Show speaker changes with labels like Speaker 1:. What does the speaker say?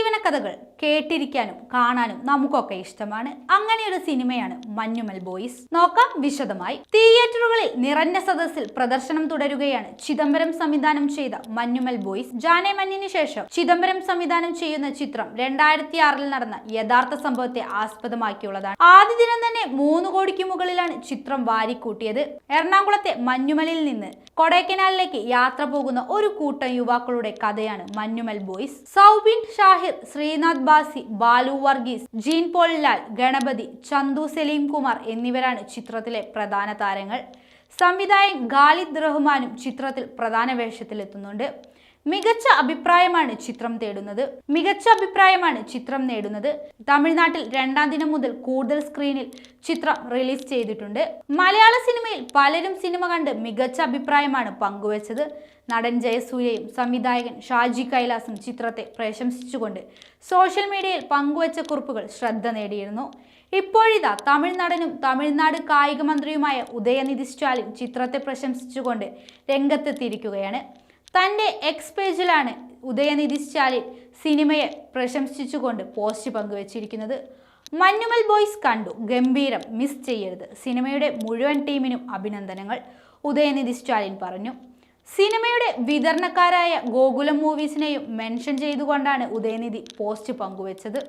Speaker 1: അതിജീവന കഥകൾ കേട്ടിരിക്കാനും കാണാനും നമുക്കൊക്കെ ഇഷ്ടമാണ്. അങ്ങനെ ഒരു സിനിമയാണ് മഞ്ഞുമൽ ബോയ്സ്. നോക്കാം വിശദമായി. തിയേറ്ററുകളിൽ നിറഞ്ഞ സദസ്സിൽ പ്രദർശനം തുടരുകയാണ് ചിദംബരം സംവിധാനം ചെയ്ത മഞ്ഞുമൽ ബോയ്സ്. ജാനെ മന്നിന് ശേഷം ചിദംബരം സംവിധാനം ചെയ്യുന്ന ചിത്രം 2006 നടന്ന യഥാർത്ഥ സംഭവത്തെ ആസ്പദമാക്കിയുള്ളതാണ്. ആദ്യ ദിനം തന്നെ 3 കോടിക്ക് മുകളിലാണ് ചിത്രം വാരിക്കൂട്ടിയത്. എറണാകുളത്തെ മഞ്ഞുമലിൽ നിന്ന് കൊടൈക്കനാലിലേക്ക് യാത്ര പോകുന്ന ഒരു കൂട്ടം യുവാക്കളുടെ കഥയാണ് മഞ്ഞുമൽ ബോയ്സ്. സൗബിൻ ഷാഹിർ, ശ്രീനാഥ് ബാസി, ബാലു വർഗീസ്, ജീൻ പോൾ ലാൽ, ഗണപതി, ചന്തു സലീം കുമാർ എന്നിവരാണ് ചിത്രത്തിലെ പ്രധാന താരങ്ങൾ. സംവിധായകൻ ഖാലിദ് റഹ്മാനും ചിത്രത്തിൽ പ്രധാന വേഷത്തിലെത്തുന്നുണ്ട്. മികച്ച അഭിപ്രായമാണ് ചിത്രം നേടുന്നത്. തമിഴ്നാട്ടിൽ 2ാം ദിനം മുതൽ കൂടുതൽ സ്ക്രീനിൽ ചിത്രം റിലീസ് ചെയ്തിട്ടുണ്ട്. മലയാള സിനിമയിൽ പലരും സിനിമ കണ്ട് മികച്ച അഭിപ്രായമാണ് പങ്കുവച്ചത്. നടൻ ജയസൂര്യയും സംവിധായകൻ ഷാജി കൈലാസും ചിത്രത്തെ പ്രശംസിച്ചുകൊണ്ട് സോഷ്യൽ മീഡിയയിൽ പങ്കുവച്ച കുറിപ്പുകൾ ശ്രദ്ധ നേടിയിരുന്നു. ഇപ്പോഴിതാ തമിഴ് നടനും തമിഴ്നാട് കായിക മന്ത്രിയുമായ ഉദയനിധി സ്റ്റാലിൻ ചിത്രത്തെ പ്രശംസിച്ചുകൊണ്ട് രംഗത്തെത്തിയിരിക്കുകയാണ്. തൻ്റെ എക്സ് പേജിലാണ് ഉദയനിധി സ്റ്റാലിൻ സിനിമയെ പ്രശംസിച്ചുകൊണ്ട് പോസ്റ്റ് പങ്കുവച്ചിരിക്കുന്നത്. മഞ്ഞുമൽ ബോയ്സ് കണ്ടു, ഗംഭീരം, മിസ് ചെയ്യരുത്. സിനിമയുടെ മുഴുവൻ ടീമിനും അഭിനന്ദനങ്ങൾ, ഉദയനിധി സ്റ്റാലിൻ പറഞ്ഞു. സിനിമയുടെ വിതരണക്കാരായ ഗോകുലം മൂവീസിനെയും മെൻഷൻ ചെയ്തുകൊണ്ടാണ് ഉദയനിധി പോസ്റ്റ് പങ്കുവച്ചത്.